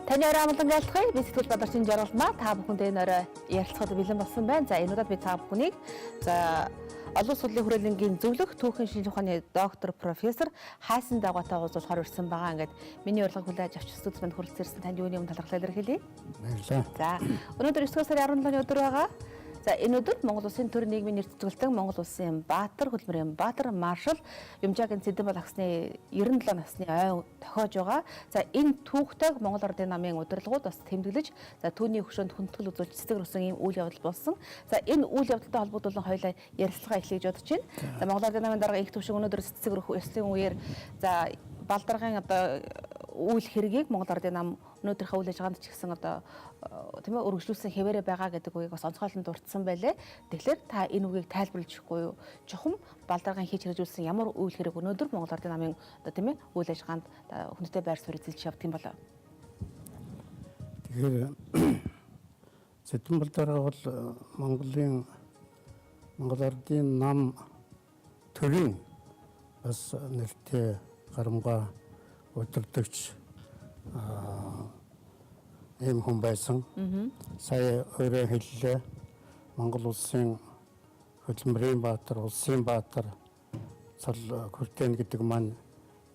Таны орой амгалан айлтгая би сэтгэл бадарчин жаргалмаа та бүхэнд энэ орой ярилцахад бэлэн болсон байна. За энэ удаад би та бүхнийг олон улсын хүрээлэнгийн зөвлөх түүхэн шинжилгээ ухааны доктор профессор Хайсан Дагуйтай уулзахаар ирсэн байгаа. Ингээд миний урилгыг хүлээж авч студид манд хүрэлцэн танд юуны юм талархал илэрхийлье. Баярлалаа. За өнөөдөр 9 сарын 17-ны өдөр байгаа. За энэ өдөр Монгол Улсын төр нийгмийн нэр цэцгэлтэн Монгол Улсын Баатар хөдөлмөрийн Баатар маршал Юмжаагийн Цэдэнбал агсны 97 насны ой тохиож байгаа. За энэ түүхтэйг Монгол Ардын намын удирдлагууд бас тэмдэглэж за түүний хөшөөнд хүндэтгэл үзүүлж цэцэг рүүсэн ийм үйл явдал болсон. За энэ үйл явдалтай холбогдуулан хоёулаа ярилцлага эхлэж бодож байна. За Монгол Ардын намын дарга их төвшин өнөөдөр цэцэг рүү ёслын үеэр за балдаргын одоо үйл хэргийг Монгол Ардын нам өнөөдрийнхөө үйл ажиллагаанд ч гэсэн одоо тийм ээ өргөжлүүлсэн хэвээрээ байгаа гэдэг үгийг бас онцгойлон дурдсан байлээ. Тэгэхээр та энэ үгийг тайлбарлаж өгөхгүй юу? Чухам балдаргын хийж хэрэгжүүлсэн ямар үйл хэрэг өнөөдөр Монгол Ардын намын одоо тийм ээ үйл ажиллагаанд хүндэтэй байр суурь эзэлж явдаг юм болоо. Тэгэхээр Цэдэнбал дарга бол Монгол Ардын нам төрийн бас нэртэй гарамга удирдагч ийм хүн байсан. Сая өөрөө хэллээ. Монгол Улсын хөдөлмөрийн Баатар, Улсын Баатар цал хүртэн гэдэг маань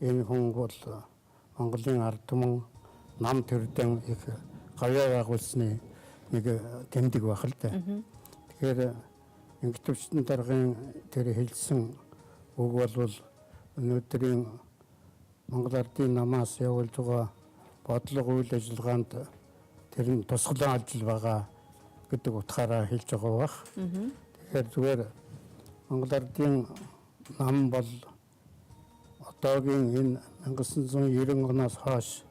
энэ хүн бол Монголын ард түмэн нам төрдөн их гавьяа байгуулсны нэг тэмдэг байх л да. Тэгэхээр Ингэвчтэн даргын тэр хэлсэн үг бол өнөөдрийн Монгол Ардын намаас явуулж байгаа бодлого үйл ажиллагаанд тэр нь тусгалан ажил байгаа гэдэг утгаараа хэлж байгаа бах. Тэгэхээр зүгээр Монгол Ардын нам бол одоогийн энэ 1990 оноос хойш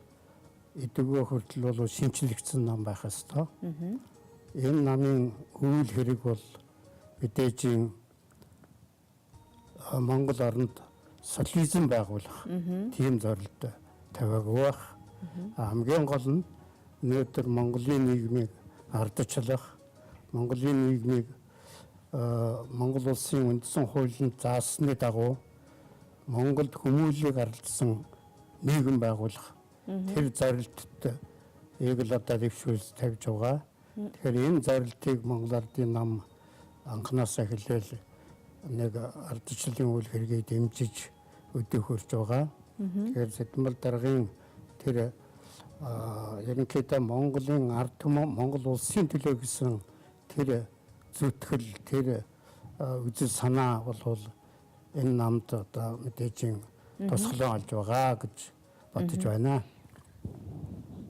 эдгөө хүртэл бол шинчлэгдсэн нам байх ёстой. Энэ намын үйл хэрэг бол мэдээж Монгол оронд социализм байгуулах тийм зорилттой тавиагүй байх. Хамгийн гол нь өнөөдөр Монголын нийгмийг ардчлах, Монголын нийгмийг Монгол улсын үндсэн хуулинд заасны дагуу Монголд хүмүүлийг ардсан нийгэм байгуулах тэр зорилттой яг л одоо дэвшүүлж тавьж байгаа. Тэгэхээр энэ зорилтыг Монгол Ардын нам анхнаасаа эхлээл нэг ардчлалын үйл хэргийг дэмжиж өдөөхөрч байгаа. Тэгэхээр Цэдэнбал даргын тэр ерөнхийдөө Монголын ард түмэн Монгол улсын төлөө гэсэн тэр зүтгэл, тэр үзэл санаа бол энэ намд одоо мэдээж тусгалан олж байгаа гэж бодож байна.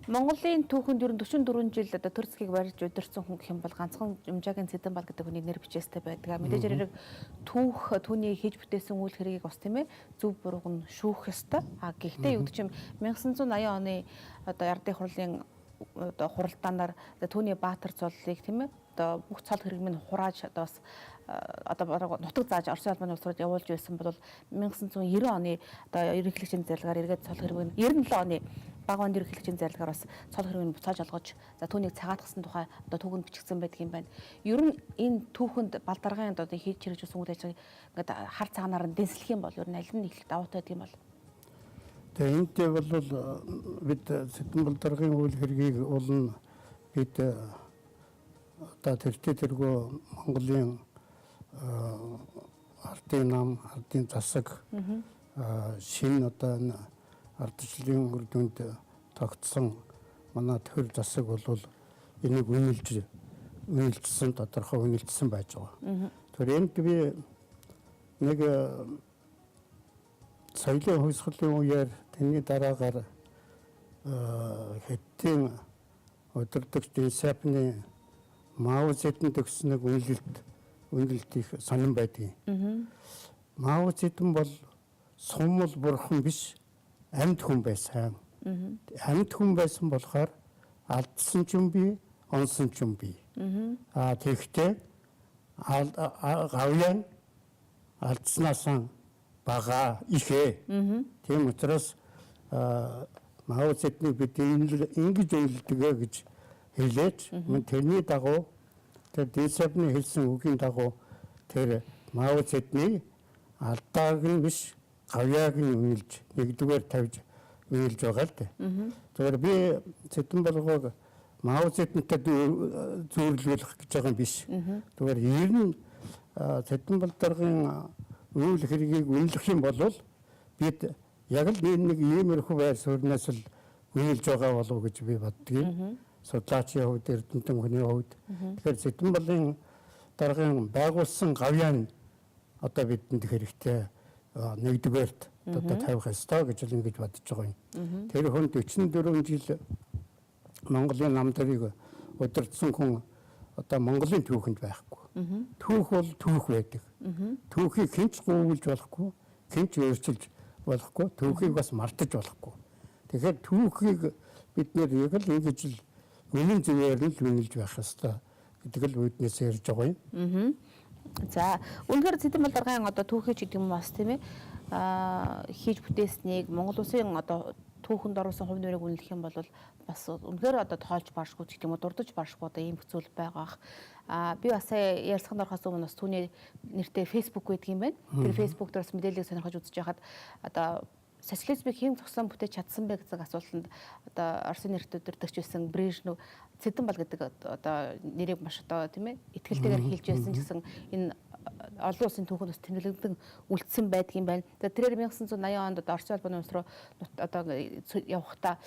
Монголын түүхэнд ер нь 44 жил одоо төр зэгийг барьж удирсан хүн гэх юм бол ганцхан Юмжаагийн Цэдэнбал гэдэг хүний нэр бичээстэй байдаг. Мэдээж хэрэг түүний хийж бүтээсэн үйл хэргийг бас тийм ээ зөв бурууг нь шүүх ёстой. Гэхдээ юу гэдэг чинь 1980 оны одоо Ардын хурлын одоо хуралдаанаар түүний Баатар цоллыг тийм ээ одоо бүх цол хэрэг минь хурааж одоо бас одоо нутаг зааж Оросын албаны улсууд явуулж байсан бол 1990 оны одоо ерөнхийлөгчийн зарилгаар эргээд цол хэрэг нь 97 оны баг онд ерөнхийлөгчийн зарилгаар бас цол хэрэг нь буцааж олгож за түүнийг цагаатгсан тухай одоо түүхэнд бичигдсэн байдаг юм байна. Ер нь энэ түүхэнд балдаргын одоо хийж хэрэгжүүлсэн үйл ажиллагааг ингээд хар цагаанаар нь дэнслэх юм бол ер нь аль нь их даваатай гэдэг юм бол. Тэгээ энэтэй бол бид Цэдэнбал даргын үйл хэргийг бол бид одоо тэргөө Монголын ардын нам, ардын засаг шинэ одоо ардчлалын үр дүнд тогтсон манай төр засаг бол энийг үнэлжсэн тодорхой үнэлжсэн байж байгаа. Тэгэхээр энд би нэг соёлын хувьсгалын үеэр тэрний дараагаар хэдийн удирдагч Дэнсяпны Мао Цзэдун төгссөн нэг үнэлэлт их сонирн байдаг. Мао Цзэдун бол сумал бурхан биш, амьд хүн байсан. Амьд хүн байсан болохоор алдсан ч юм би, онсон ч юм би. Тэгэхдээ гавьяан алдснаасаа бага ихээ. Тийм учраас Мао Цзэдунийг бид ингэж үнэлдэг гэж хэлээд тэрний дагуу тэр Дэнсяпны хэлсэн үгийн дагуу тэр Мао Цзэдуны алдааг нь биш гавьяагийн үнэлж нэгдүгээр тавьж үнэлж байгаа л дээ. Тэгэхээр би Цэдэн болгоог Мао Цзэдэнтэй зүйрлүүлэх гэж байгаа юм биш. Тэгэхээр ер нь Цэдэн болдаргын үйл хэргийг үнэлэх юм бол бид яг л нэг иймэрхүү байр суурьнаас л үнэлж байгаа болов уу гэж би боддгийг. Судлаачийн хувьд, эрдэмтэн хүний хувьд. Тэгэхээр Цэдэн болын даргын байгуулсан гавьяа одоо бидэнд хэрэгтэй нэгдүгээрт одоо тавих ёстой гэж л ингэж бодож байгаа юм. Тэр хүн 44 жил Монголын намдрыг удирдсан хүн одоо Монголын түүхэнд байхгүй. Түүх бол түүх байдаг. Түүхийг хинч гуйлж болохгүй, хинч өөрчилж болохгүй, түүхийг бас мартаж болохгүй. Тэгэхээр түүхийг бид нэр яг л ингэж л үнэн зөвээр нь л үнэлж байх ёстой гэдэг л үүднээс ярьж байгаа юм. За үнэхээр Цэдэн болдаргын одоо түүхий ч гэдэг юм бас тийм ээ хийж бүтээснийг Монгол улсын одоо түүхэнд оруулсан хувь нэмрийг үнэлэх юм бол бас үнэхээр одоо тоолж баршгүй гэдэг юм уу дурдж баршгүй одоо ийм хэцүү байгаах. Би бас ярилцлаганд орохоос өмнө бас түүний нэртэй Facebook байдаг юм байна. Тэр Facebook дээр бас мэдээлэл сонирхож үзэж байхад одоо социализмыг хэн зогсоон бүтээж чадсан бэ гэсэн асуултанд одоо Оросын нэртэд өдөртөгч байсан Брежнев Цэдэн бол гэдэг одоо нэрийг маш одоо тийм ээ итгэлтэйгээр хэлж байсан ч гэсэн энэ олон улсын түүхэнд бас тэмдэглэгдэн үлдсэн байдаг юм байна. Тэгэхээр 1980 онд одоо Оросын албаны улс руу одоо явахдаа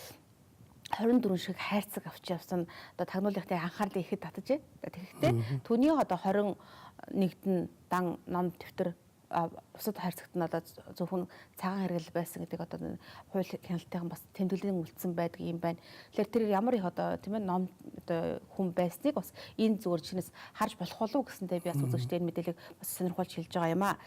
24 шиг хайрцаг авч явсан одоо тагнуулынхтай анхаарлыг ихэд татаж байна. Тэгэхдээ түүний одоо 21-д нь дан ном дэвтэр бусад хайрцагт нь одоо зөвхөн цагаан хэрэгэл байсан гэдэг одоо хууль хяналтайхан бас тэмдэглэлийн үлдсэн байдаг юм байна. Тэгэхээр тэр ямар их одоо тийм ээ ном одоо хүн байсныг бас энэ зүгээр чинээс харж болох болов гэсэндээ би бас үзэгчтэй энэ мэдээллийг бас сонирхолж хэлж байгаа юм аа.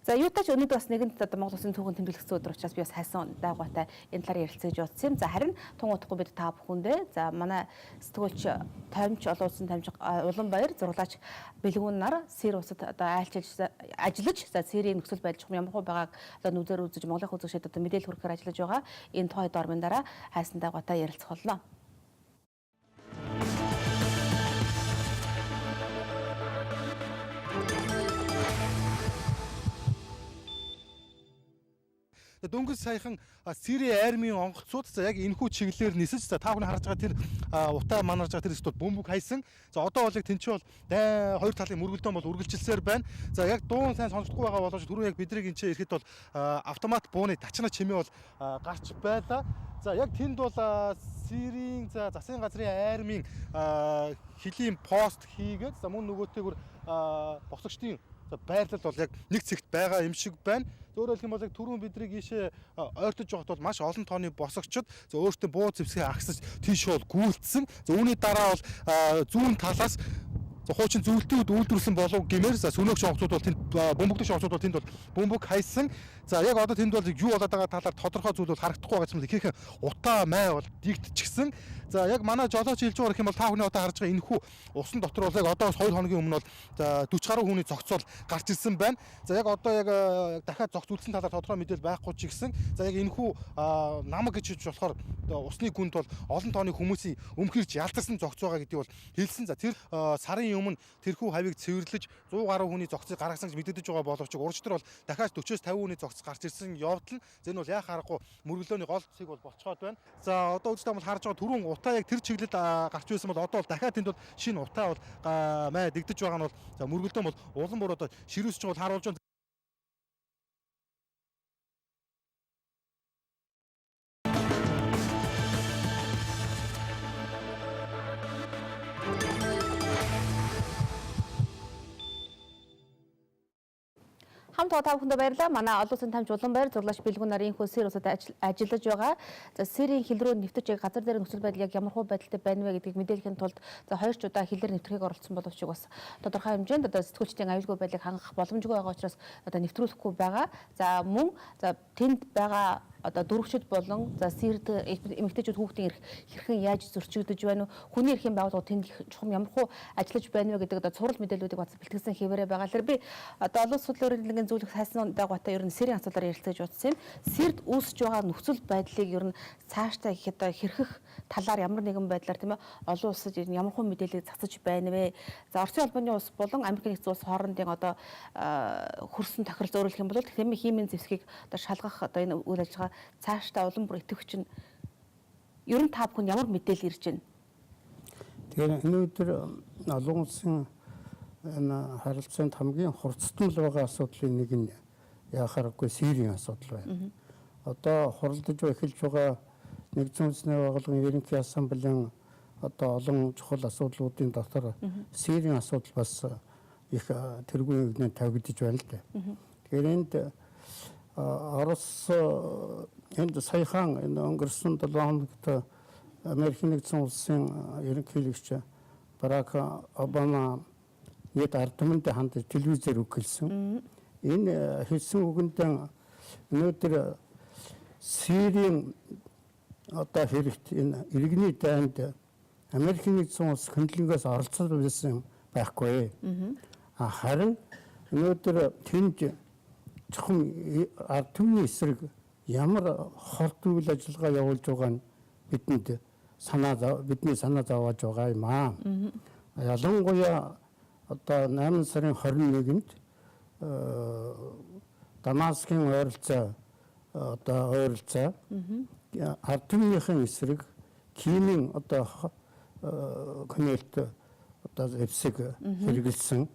За юутаач өнөөдөр бас нэгэнт одоо Монгол Улсын түүхэн тэмдэглэгдсэн өдөр учраас би бас хайсан дайгуутай энэ талаар ярилцаж бодсон юм. За харин тун утгагүй бид та бүхэндээ за манай сэтгүүлч таймч олон улсын таймч Уланбаяр зурлаач бэлгүүн нар сэр усад одоо ажиллаж за сэрийн нөхцөл байдал чухам ямар хөө байгааг одоо нүдээр үзэж Монголын үзэгчдэд одоо мэдээлэл хүргэхээр ажиллаж байгаа. Энэ тоо дормын дараа хайсан дайгуутай ярилцах болно. Дөнгөж саяхан Сирийн армийн онгоцууд за яг энэхүү чиглэлээр нисэж за та бүхэн харж байгаа тэр утаа манарж байгаа тэр студ бөмбөг хайсан. За одоо бол яг тэнцээ бол хоёр талын мөргөлдөөн бол үргэлжилсээр байна. За яг дуун сайн сонсдоггүй байгаа боловч түрүү яг бидний энэ ирэхэд бол автомат бууны тачна чимээ бол гарч байлаа. За яг тэнд бол Сирийн за засгийн газрын армийн хөлийн пост хийгээд за мөн нөгөөтэйгүр босгочдын байрлал бол яг нэг цэгт байгаа юм шиг байна. Өөрөөр хэлэх юм бол яг түрүүн биднийг ийшээ ойртож явахд бол маш олон тооны босгочд өөртөө буу зэвсгээ агсаж тийш бол гүйлтсэн. За үүний дараа бол зүүн талаас хуучин зөвлөлтүүд үйлдвэрлэсэн болов гэмээр за сүнөөгч онгоцууд бол тэнд бөмбөгдөж онгоцууд бол тэнд бол бөмбөг хайсан. За яг одоо тэнд бол юу болоод байгаа талаар тодорхой зүйл бол харагдахгүй байгаа юм. Ихэнх утаа май бол дигдчихсэн. За яг манай жолооч хэлж байгаа юм бол та бүхний одоо харж байгаа энэхүү усан дотор бол яг одоо 2 хоногийн өмнө бол 40 гаруй хүний зогцол гарч ирсэн байна. За яг одоо яг дахиад зогц үлдсэн талаар тодорхой мэдээлэл байхгүй ч гэсэн за яг энэхүү намаг гэж хэлж болохоор усны гүнд бол олон тооны хүмүүсийн өмхөрж ялтарсан зогц байгаа гэдгийг бол хэлсэн. За тэр сарын өмнө тэрхүү хавийг цэвэрлэж 100 гаруй хүний зогцыг гаргасан гэж мэдэгдэж байгаа боловч урьж тэр бол дахиад 40-с 50 хүний зогц гарч ирсэн явдал нь зэн бол яа харахгүй мөргөлөөний гол цэг бол болцоход байна. За одоо үзтээ бол харж байгаа түрүүн утаа яг тэр чиглэлд гарч байсан бол одоо бол дахиад тэнд бол шинэ утаа бол май дэгдэж байгаа нь бол за мөргөлдөөн бол улан бүр одоо ширүүсч бол харуулж байна. Хамт та бүхэндээ баярлалаа. Манай олон улсын тамч Уланбаяр зурлаач бэлгүүн нарын хөө сэр усад ажиллаж байгаа. За сэрийн хил рүү нэвтэж газар дээр нөхцөл байдал яг ямар хөө байдалтай байна вэ гэдгийг мэдээлэхийн тулд за 2 удаа хилээр нэвтрэхийг оролцсон боловч бас тодорхой хэмжээнд одоо сэтгүүлчдийн аюулгүй байдлыг хангах боломжгүй байгаа учраас одоо нэвтрүүлэхгүй байгаа. За мөн за тэнд байгаа одоо дөрвчд болон за сэрд эмэгтэйчүүд хүүхдийн эрх хэрхэн яаж зөрчигдөж байна уу? Хүний эрхийн байгууллагууд тэнд чухам ямар хуу ажиллаж байна вэ гэдэг одоо цуврал мэдээллүүдийг бас бэлтгэсэн хэвээрээ байгаа. Тэгэхээр би одоо олон улсын хурлын эрдэнэгийн зөвлөх хайсан дагуутай ер нь сэрийн асуудлаар ярилцаж утсан юм. Сэрд үүсэж байгаа нөхцөл байдлыг ер нь цаашдаа их одоо хэрхэх талаар ямар нэгэн байдлаар тийм ээ олон улсад ямар хуу мэдээлэл цацаж байна вэ? За Оросын албаны улс болон Америкийн нэгдсэн улс хоорондын одоо хөрсөн тохирол зөөрүүлэх юм бол хэмээ химийн зэвсгийг одоо шалгах одоо энэ үйл ажиллагаа цаашдаа улам бүр идэвх чинь ер нь та бүхэн ямар мэдээлэл ирж байна? Тэгэхээр өнөөдөр олон улсын энэ харилцаанд хамгийн хурцтал байгаа асуудлын нэг нь яхааргүй Сирийн асуудал байна. Одоо хуралдаж эхэлж байгаа нэгдсэн үндэсний байгууллагын ерөнхий ассамблеийн одоо олон чухал асуудлуудын дотор Сирийн асуудал бас их тэргүүн өвгөнд тавигдж байна л дээ. Тэгэхээр энд Орос энд саяхан энэ өнгөрсөн 7 хоногт Америкийн нэгдсэн улсын ерөнхийлөгч Барак Обама нэг ард түмэнд хандаж телевизээр үг хэлсэн. Энэ хэлсэн үгэндээ өнөөдөр Сирийн одоо хэрэгт энэ иргэний дайнд Америкийн нэгдсэн улс хөндлөнгөөс оролцоод байсан байхгүй. Харин өнөөдөр тэнд чухам ард түмний эсрэг ямар хорт үйл ажиллагаа явуулж байгаа нь бидний санаа зовоож байгаа юм аа. Ялангуяа одоо 8 сарын 21-нд Дамаскын ойролцоо ард түмнийхэн эсрэг Кимийн одоо коммент одоо эвсэг хэрэгэлсэн.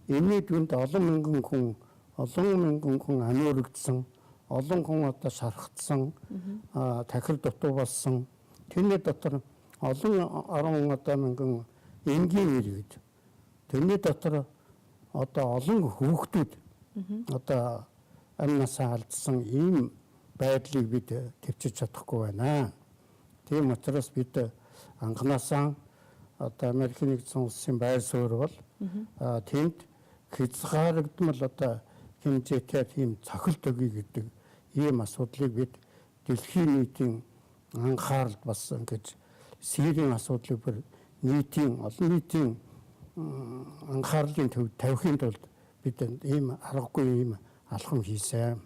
Энэний дүнд олон мянган хүн амиурагдсан, олон хүн одоо шархтсан, тахир дутуу болсон. Тэрний дотор олон 10 одоо мянган энгийн иргэд. Тэрний дотор одоо олон хүүхдүүд одоо амнасаа алдсан ийм байдлыг бид төвчж чадахгүй байна. Тийм учраас бид анханасаа одоо Америкийн нэгдсэн улсын байр суурь бол тэнд хязгаарлагдмал одоо хэмжээтэй тийм цохилт өгье гэдэг ийм асуудлыг бид дэлхийн нийтийн анхааралд бас ингэж Сирийн асуудлыг бүр олон нийтийн анхаарлын төвд тавихын тулд бид ийм аргагүй ийм алхам хийсэн.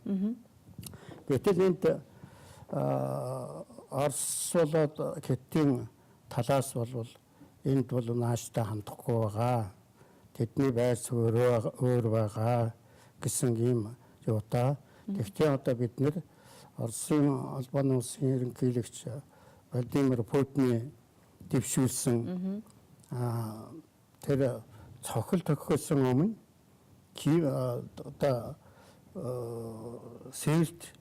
Гэтэл энд Орос болоод Хятадын талаас бол энд бол нааштай хандахгүй байгаа. Тэдний байр суурь өөр байгаа гэсэн ийм юутай. Тэгтээ одоо бид нэр Оросын албаны улсын ерөнхийлөгч Владимир Путиний дэвшүүлсэн тэр цохол тохиолсон өмнө одоо Сэрт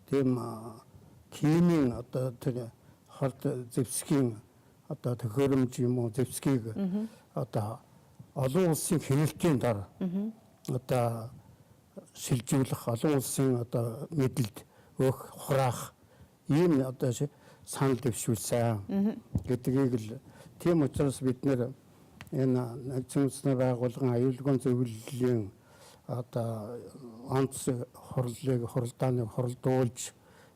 тийм Кимийн одоо тэр хорт зэвсгийн одоо төхөөрөмж юм уу зэвсгийг одоо олон улсын хэрэгтийн дор одоо шилжүүлэх олон улсын одоо мэдэлд өөх хураах ийм одоо санал дэвшүүлсэн гэдгийг л тийм учраас бид нэр энэ нэгдсэн үндэсний байгууллагын аюулгүй зөвлөлийн одоо онц хуралдааныг хуралдуулж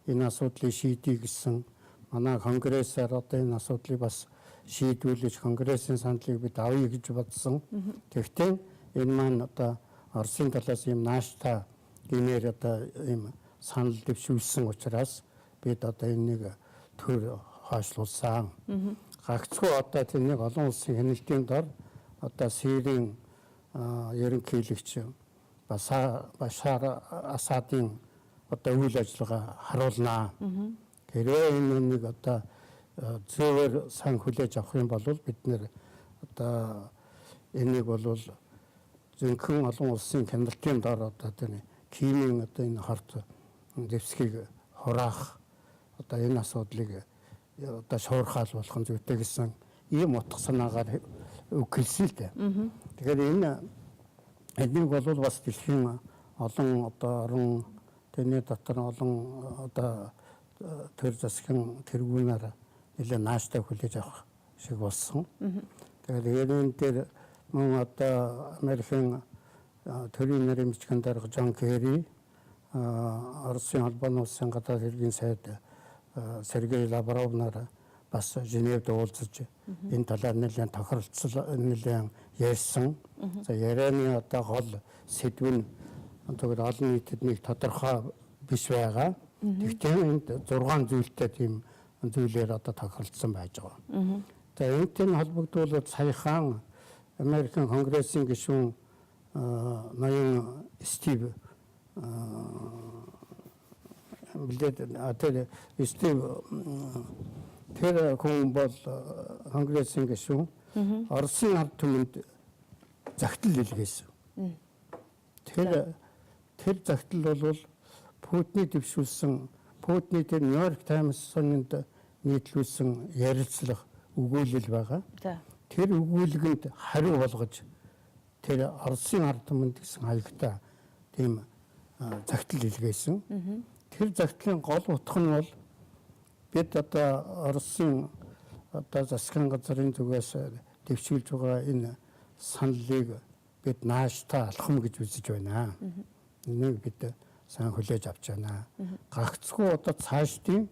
энэ асуудлыг шийдье гэсэн манай конгрессээр одоо энэ асуудлыг бас шийдвэрлэж конгрессийн саналыг бид авъя гэж бодсон. Тэгвэл энэ маань одоо Оросын талаас ийм нааштай гинээр одоо ийм санал дэвшүүлсэн учраас бид одоо энийг төр хойшлуулсан. Гагцхүү одоо тэрнийг олон улсын хяналтын дор одоо Сирийн ерөнхийлөгч Башар Асадын одоо үйл ажиллагаа харуулнаа. Хэрвээ энэ нэг одоо зөвөр сан хүлээж авах юм бол бид нэр одоо энийг бол зөвхөн олон улсын хяналтын дор одоо тэр Кимийн одоо энэ хорт дэвсгийг хураах одоо энэ асуудлыг одоо шуурхаал болох нь зүйтэй гэсэн ийм утга санаагаар үг хэлсэн л дээ. Тэгэхээр энийг бол бас дэлхийн олон одоо орон тэрний дотор олон одоо төр засгийн тэргүүнээр нэлээд нааштай хүлээж авах шиг болсон. Тэгэхээр энэ дээр мөн одоо Америкийн төрийн нэрийн бичгэн дарга Джон Керри Оросын холбооны улсын гадаад хэргийн сайд Сергей Лавров нар бас Женевд уулзаж энэ талаар нэлээд тохиролцол нэлээд ярьсан. За ярианы одоо гол сэдв нь зөвхөн олон нийтэд нэг тодорхой биш байгаа. Гэхдээ энд 6 зүйлтэй тийм зүйлээр одоо тохиролцсон байж байгаа. За энэтэй холбогдуулаад саяхан Америкийн Конгрессийн гишүүн ноён Стив Стив тэр хүн бол Конгрессийн гишүүн Оросын ард түмэнд загтал илгээсэн. Тэр загтал бол Путиний дэвшүүлсэн Путиний тэр Нью-Йорк Таймс сонинд нийтлүүлсэн ярилцлага өгүүлэл байгаа. Тэр өгүүлэгэнд хариу болгож тэр Оросын ард түмэнд гэсэн хаягтай тийм загтал илгээсэн. Тэр загтлын гол утга нь бол бид одоо Оросын одоо засгийн газрын зүгээс дэвшүүлж байгаа энэ саналыг бид нааштай алхам гэж үзэж байна. Энийг бид сайн хүлээж авч байна. Гагцгүй одоо цаашдын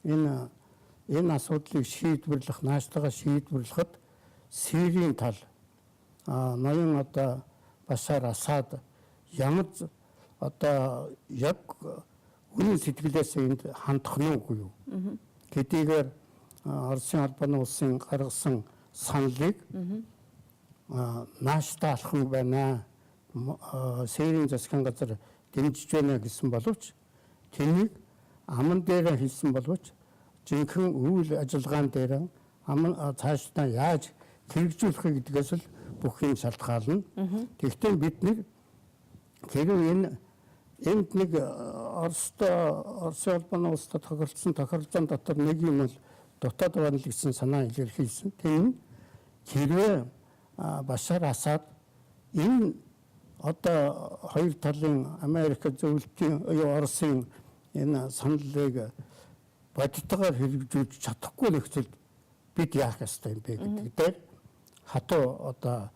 энэ асуудлыг шийдвэрлэх, нааштайгаа шийдвэрлэхэд Сирийн тал ноён одоо Башар Асад ямар одоо яг үнэн сэтгэлээс энд хандах нь үгүй юу? Хэдийгээр Оросын холбооны улсын гаргасан саналыг нааштай алхам байна. Сирийн засгийн газар дэмжиж байна гэсэн боловч тэнийг аман дээр хийсэн боловч жинхэнэ үйл ажиллагаан дээр цаашдаа яаж хэрэгжүүлэх гэдгээс л бүх юм шалтгаална. Тэгэхдээ бид нэг хэрвээ энд нэг Оросын холбооны улсад тохиролцсон тохиролцоон дотор нэг юм бол дотоод байна л гэсэн санаа илэрхийлсэн. Тэр нь хэрвээ Башар Асад энэ одоо хоёр талын Америк зөвлөлтийн Оросын энэ саналыг бодитоор хэрэгжүүлж чадахгүй нөхцөлд бид яах ёстой юм бэ гэдэг дээр хатуу одоо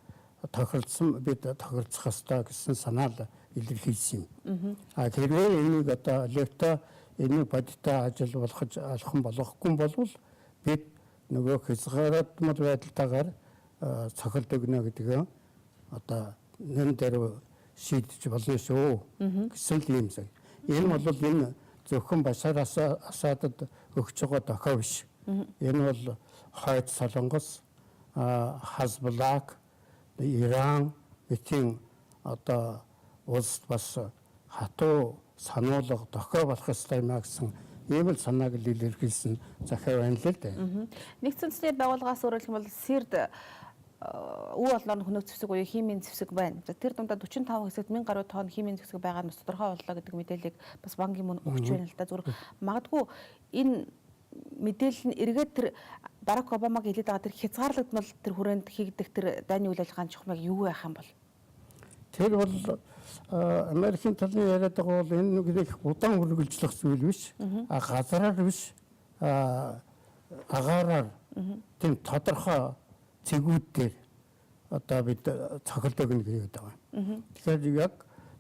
тохиролцсон бид тохиролцох ёстой гэсэн санаа илэрхийлсэн юм. Хэрвээ энийг одоо левта энийг бодиттой ажил болгож алхам болгохгүй болвол бид нөгөө хязгаарлалтмал байдалтайгаар цохилт өгнө гэдгээ одоо нэн дээр шийдэж болно шүү гэсэн л юм. Энэ бол энэ зөвхөн Башар Асадад өгч байгаа дохио биш. Энэ бол хойд Солонгос, Хазбулак, Иранэтийн одоо улс бас хатуу сануулга дохио болох ёстой юм гэсэн ийм л санааг л илэрхийлсэн захиа байна л дээ. Нэгдсэн үндэсний байгууллагаас өөрөлдөх юм бол Сирд үе олноор хөнөөх зэвсэг буюу химийн зэвсэг байна. Тэр дундаа 45 хэсэгт 1000 гаруй тонн химийн зэвсэг байгаа нь тодорхой боллоо гэдэг мэдээллийг бас Бан Ки-мун өгч байна л да. Зүгээр магадгүй энэ мэдээлэл нь эргээд тэр Барак Обамаг хэлээд байгаа тэр хязгаарлагдмал тэр хүрээнд хийгдэх тэр дайны үйл ажиллагааны чухмаг юу байх юм бол? Тэр бол Америкийн талын яриад байгаа бол энэ нэг удаан үргэлжлэх зүйл биш. Газараар биш. Агаараар тийм тодорхой цэгүүд дээр одоо бид цохилт өгнө гэдэг байгаа. Тэгэхээр яг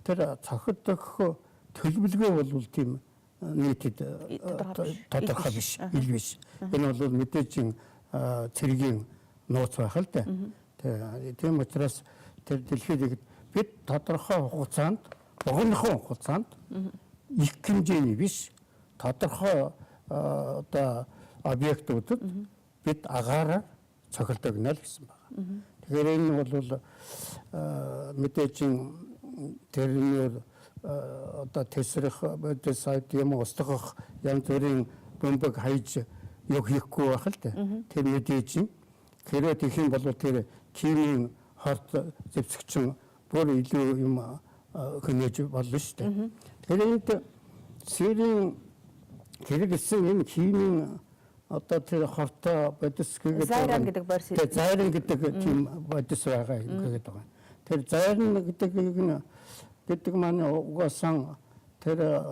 тэр цохилт өгөх төлөвлөгөө бол тийм нийтэд тодорхой биш, ил биш. Энэ бол мэдээж цэргийн нууц байх л да. Тийм учраас тэр дэлхийд бид тодорхой хугацаанд, богинохон хугацаанд их хэмжээний биш, тодорхой одоо объектуудад бид агаараар цохилт өгнө л гэсэн байна. Тэгэхээр энэ бол мэдээж тэрнээр одоо тесрэх сайт юм устгах янз бүрийн бөмбөг хайж юу хийхгүй байх л да. Тэр мэдээж хэрэг тийх юм бол тэр химийн хорт зэвсэгчин бүр илүү юм хөнөөж болно шүү дээ. Тэгэхээр энд Сирийн хэрэгэлсэн энэ химийн одоо тэр хортой бодис гэдэг Зайран гэдэг борс. Тэр зайран гэдэг тийм бодис байгаа юм гэдэг байгаа. Тэр зайран гэдэг маань угаасаа тэр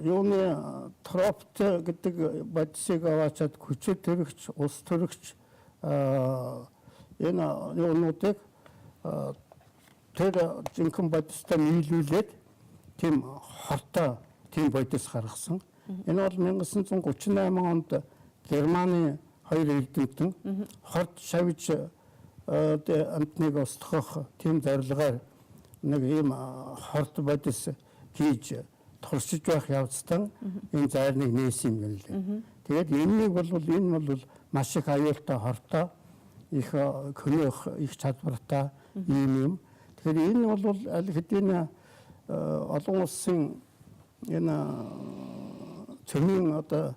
юуны тропт гэдэг бодисыг аваачаад хүчээр төрөгч, ус төрөгч энэ юунуудыг тэр жинхэнэ бодистой нийлүүлээд тийм хортой тийм бодис гаргасан. Энэ бол 1938 онд Германы хоёр эрдэмтэн хорт шавж амтныг устгах тийм зорилгоор нэг ийм хорт бодис хийж туршиж байх явцдаа энэ зайрныг нээсэн юм лээ. Тэгээд энэ бол маш их аюултай хортой их көнөөх их чадвартай юм. Тэгэхээр энэ бол аль хэдийн олон улсын энэ цөмийн одоо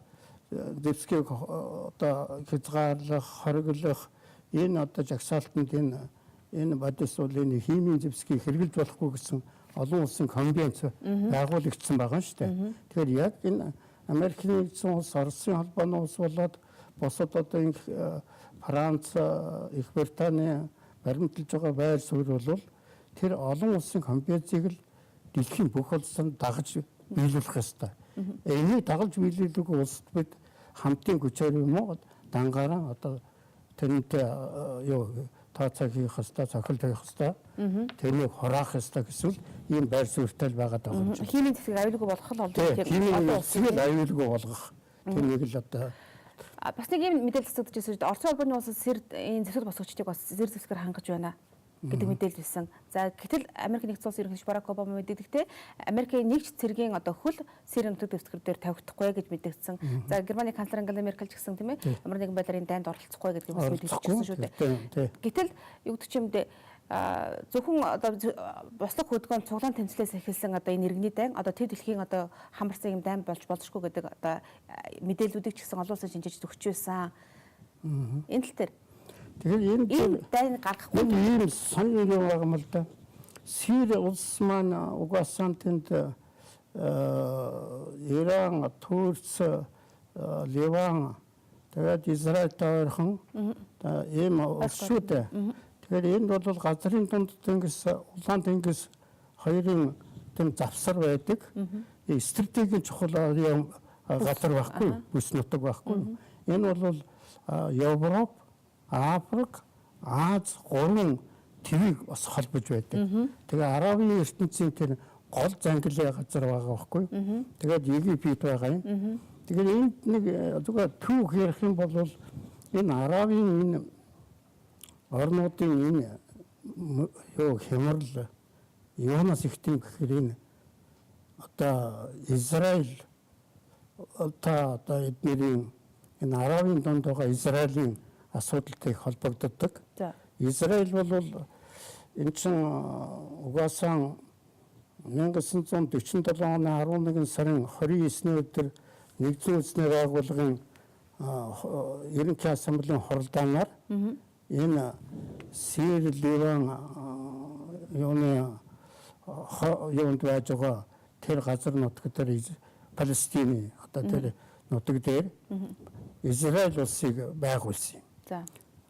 дэвсгийг одоо хязгаарлах, хориглох энэ одоо жагсаалтанд энэ бодис бол энэ химийн дэвсгийг хэрэгжилж болохгүй гэсэн олон улсын конвенц байгуулагдсан байгаа шүү дээ. Тэгэхээр яг энэ Америкийн нэгдсэн улс, Оросын холбооны улс болоод бусад одоо Франц, Их Британий баримталж байгаа байр суурь бол тэр олон улсын конвенцийг л дэлхийн бүх улсанд дагаж биелүүлэх ёстой. Энийг дагаж биелүүлэх улсад бид хамтын хүчээр юм уу дангаараа одоо тэрнтэй тооцоо хийх ёстой, цохилт хийх ёстой. Тэрнийг хураах ёстой гэсэн ийм байр суурьтай байгаа даа. Химийн зэвсгийг аюулгүй болгох нь бол химийн зэвсгийг аюулгүй болгох. Тэрнийг л одоо бас нэг юм мэдээлэл цэцэгдэж байсан. Орчин улбаны улс энэ зэвсэг босгогчдыг бас зэр зэвсгээр хангаж байна гэдэг мэдээлэл байсан. За гэтэл Америк нэгдсэн улсын ерөнхийлөгч Барак Обама мэдээлэхдээ Америкийн нэгж цэргийн одоо хөл Сирийн нутаг дэвсгэр дээр тавигдахгүй гэж мэдээлсэн. За Германы канцлер Ангела Меркель ч гэсэн тийм ээ ямар нэгэн байдлаар энэ дайнд оролцохгүй гэдэг бас мэдээлсэн шүү дээ. Гэтэл юу гэдэг чимдээ зөвхөн одоо бослог хөдөлгөөн цуглаан тэмцлээс эхэлсэн одоо энэ иргэний дайн одоо төв дэлхийн одоо хамарсан юм дайн болж болзошгүй гэдэг одоо мэдээллүүдийг ч гэсэн олон улсын шинжээч өгч байсан. Энэ тал дээр тэгэхээр энэ дайн гаргахгүй ийм сонир юм байгаа юм л да. Сирия улс маань угаасаа тэнд Иран, Турц, Ливан тэгээд Израильтай ойрхон ийм улс шүү дээ. Тэгэхээр энэ бол газрын дунд тэнгис, улаан тэнгис хоёрын тэм завсар байдаг. Стратегийн чухал газар байхгүй, бүс нутаг байхгүй. Энэ бол Европ, Африк, Аз гурван твийг бас холбож байдаг. Тэгээ Арабын ертөнцийн тэр гол зангилын газар байгаа байхгүй. Тэгээд Египет байгаа юм. Тэгэхээр энд нэг зүгээр төв ярих юм бол энэ Арабын энэ орнуудын энэ хямрал юунаас ихтэй гэхээр энэ одоо Израиль одоо эднэрийн энэ Арабын дунд байгаа Израилийн асуудалтай холбогддог. Израиль бол энэ чинь угаасаа 1947 оны 11 сарын 29-ний өдөр нэгдсэн үндэсний байгууллагын ерөнхий ассамблеийн хуралдаанаар энэ Сирия, Ливан юунд байж байгаа тэр газар нутаг дээр Палестины одоо тэр нутаг дээр Израиль улсыг байгуулсан юм.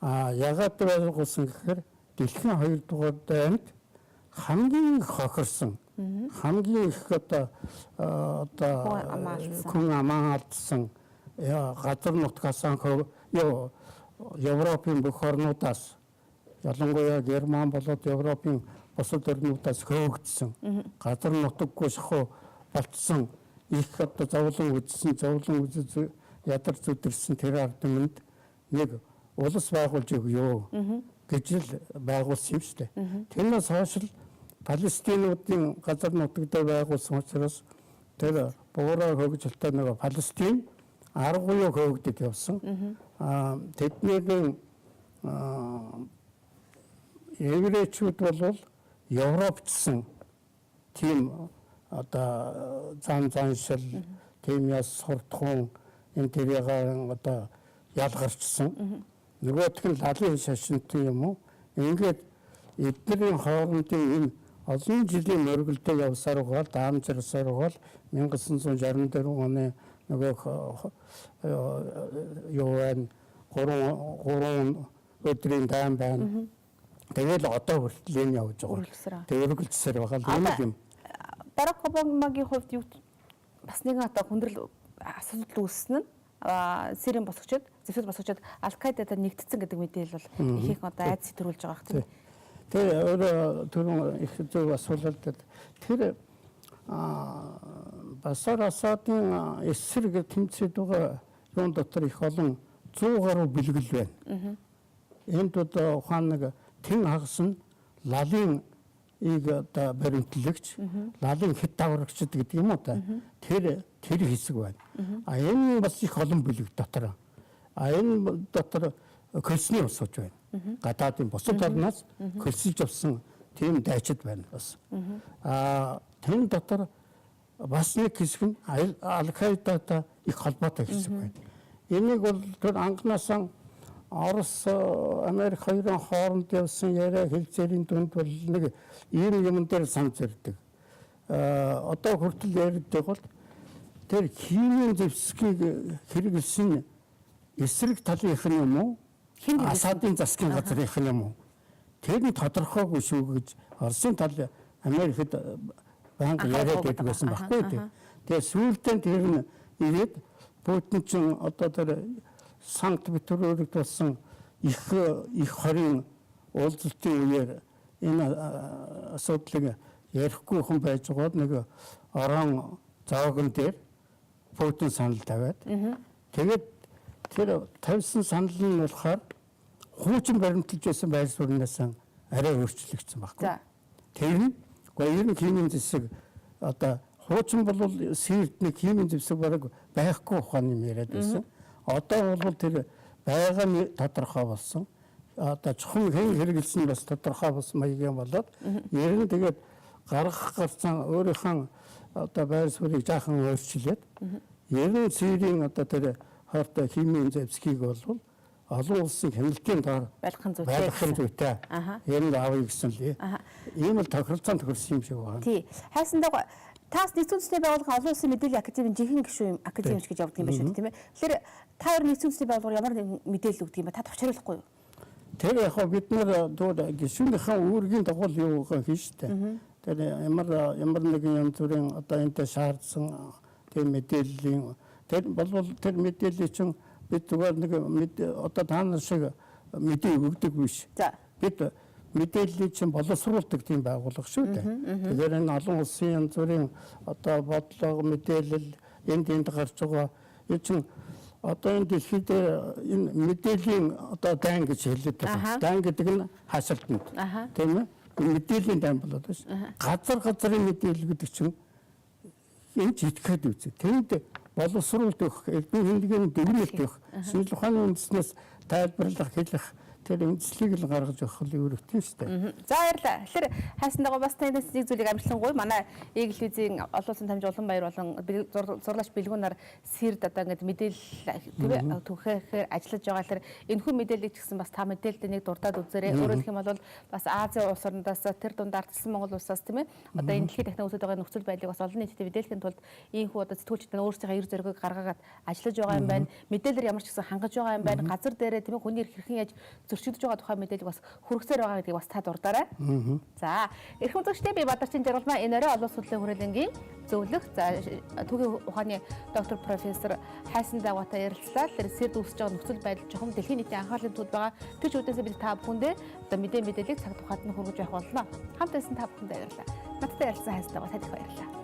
Яагаад байгуулсан гэхээр дэлхийн 2 дугаар дайнд хамгийн хохирсон хамгийн их хүн аман алдсан газар нутгаас Европын бүх орнуудаас ялангуяа Герман болоод Европын бусад орнуудаас хөөгдсөн газар нутаггүй шахуу болцсон их зовлон үзсэн ядар зүдэрсэн тэр ард түмэнд нэг улс байгуулж өгөө гэж л байгуулсан юм шүү дээ. Тэрнээс хойш л Палестинуудын газар нутаг дээр байгуулсан учраас тэр буураа хөгжилтэй нэг Палестин аргуйг хөөгдөд явсан. Тэдний еврейчүүд бол Европчсан тийм одоо заншил тийм яс суртахуун энэ тэрийг одоо ялгарчсан. Нөгөөх нь лалын шашинтай юм уу? Ингээд эдгэрийн хоорондын энэ олон жилийн мөргөлдөд явсаар угаал даамжирсаар угаал 1964 оны нөгөө юуэн 3 өдрийн даам байна. Тэгэл одоо хүртэл энэ явж байгаа. Тэргэлцсээр байгаа л юм. Барак Обамагийн хувьд юу бас нэгэн одоо хүндрэл асуудал үүснэ нь Сирийн босгочд, зэвсэг босгочд Аль-Каидатай нэгдсэн гэдэг мэдээлэл бол их одоо айдас төрүүлж байгаа хэрэг. Тэр өөрөө түрүүн их зөв асуулт тэр Башар Асадын эсрэг тэмцээд байгаа юун дотор их олон 100 гаруй бэлгэл байна. Энд одоо ухаан нэг тэн хагас нь лалын ийг одоо баримтлагч, лалын хэд даврагч гэдэг юм уу та. Тэр хэсэг байна. Энэ бас их олон бэлэг дотор. Энэ дотор хөлсний ус сууж байна. Гадаадын бусад орноос хөлсөж авсан тийм дайчид байна бас. Тэр дотор бас нэг хэсэг нь Аль-Каидатай их холбоотой хэсэг байна. Энийг бол тэр анхнаасаа Орос, Америк хоёрын хооронд явсан яриа хэлцээрийн дүнд бол нэг ийм юм дээр санал зэрдэг. Одоо хүртэл ярьдаг бол тэр химийн зэвсгийг хэрэглэсэн эсрэг талынх нь юм уу? Асадын засгийн газрынх нь юм уу? Тэр нь тодорхойгүй шүү гэж Оросын тал Америкт банк яриад байдаг байсан байхгүй үү? Тэгээ сүүлдээ тэр нь ирээд Путин ч одоо тэр Санкт Петербургт болсон их хорийн уулзалтын үеэр энэ асуудлыг ярихгүй хүн байж байгаад нэг орон зоогон дээр Путин санал тавиад тэгээд тэр тавьсан санал нь болохоор хуучин баримталж байсан байр сууриас арай өөрчлөгдсөн байхгүй. Тэр нь ер нь химийн зэвсэг одоо хуучин бол Сирд нэг химийн зэвсэг бараг байхгүй ухааны юм яриад байсан. Одоо бол тэр байгаа нь тодорхой болсон. Одоо чухал хэрэгэлсэн бас тодорхой болсон маягийн болоод ер нь тэгээд гарсан өөрийнхөө одоо байр суурийг жаахан өөрчлөөд ер нь Сирийн одоо тэр хортой химийн зэвсгийг бол олон улсын хяналтын доор байлгахын зүйтэй. Ер нь авъя гэсэн лээ. Ийм л тохиролцоон тохирсон юм шиг байна. Тий. Хайсандаа таас нэгдсэн үндэсний байгууллага олон улсын мэдээллийн академийн жинхэнэ гишүүн академич гэж явдаг юм байна шүү дээ, тийм ээ. Тэгэхээр та хоёр нэгдсэн үндэсний байгууллага ямар мэдээлэл өгдөг юм бэ? Та товч хариулахгүй юу? Тэр яг бид нар гишүүнийхэн үүргийн дагуу юу хийн штэ. Тэр ямар нэгэн юм зүрийн одоо энэтэй шаардсан тэр мэдээллийн тэр болвол тэр мэдээлэл чинь бид зүгээр нэг одоо та нар шиг мэдээ өгдөг биш. Бид мэдээллийг чинь боловсруулдаг тийм байгууллага шүү дээ. Тэгэхээр энэ олон улсын янз бүрийн одоо бодлого мэдээлэл энд гарч байгаа энэ чинь одоо энэ дэлхийд энэ мэдээллийн одоо дайн гэж хэлээд байгаа. Дайн гэдэг нь хашаалтанд. Тийм ээ? Мэдээллийн дайн болоод байна. Газрын мэдээлэл гэдэг чинь энэ житгэхэд үзээ. Тэнд боловсруулах, эрдэнэ хэмжээний дэвнэлт өгөх, шинжлэх ухааны үндэснээс тайлбарлах, хэлэх тэр үндэслийг л гаргаж өгөх л үүрэгтэй шүү дээ. За баярлалаа. Тэгэхээр хайсандаа бас танаас нэг зүйлийг амжилтлангуй манай Эгэл-Визийн олон улсын дамжуулан Улаанбаяр болон зурлаач бэлгүүнээр Сирд одоо ингээд мэдээлэл түгээхээр ажиллаж байгаа. Тэгэхээр энэхүү мэдээллийг ч гэсэн бас та мэдээлэлд нэг дурдаад үзээрэй. Өөрөөр хэлэх юм бол бас Азийн улс орнуудаас тэр дунд ардсан Монгол улсаас тийм ээ. Одоо энэ дэлхийн дахин үүсэж байгаа нөхцөл байдлыг бас олон нийтэд мэдээлэхийн тулд ийхүү одоо сэтгүүлчид өөрсдийнхээ эр зоригыг гаргаад ажиллаж байгаа юм байна. Мэдээлэлээр ямар ч гэсэн хангаж байгаа юм байна. Газар дээрээ тийм ээ хүний эрх хэрхэн яаж зөрчигдөж байгаа тухай мэдээлэл бас хүргэсээр байгаа гэдгийг бас та дурдаарай. За, эрх үзэгчдээ би Бадарчин Жаргалмаа энэ орой олон судлалын хүрээлэнгийн зөвлөх түүхийн ухааны доктор профессор Хайсандаа Ватай ярилцлаа. Тэр Сирд үүсэж байгаа нөхцөл байдал чухам дэлхийн нийтийн анхаарлын төвд байгаа. Тэр ч үднээсээ бид та бүхэндээ одоо мэдээллийг цаг тухайд нь хүргэж явах болно. Хамт байсан та бүхэндээ баярлалаа. Надтай ярилцсан Хайсандаа Ватай их баярлалаа.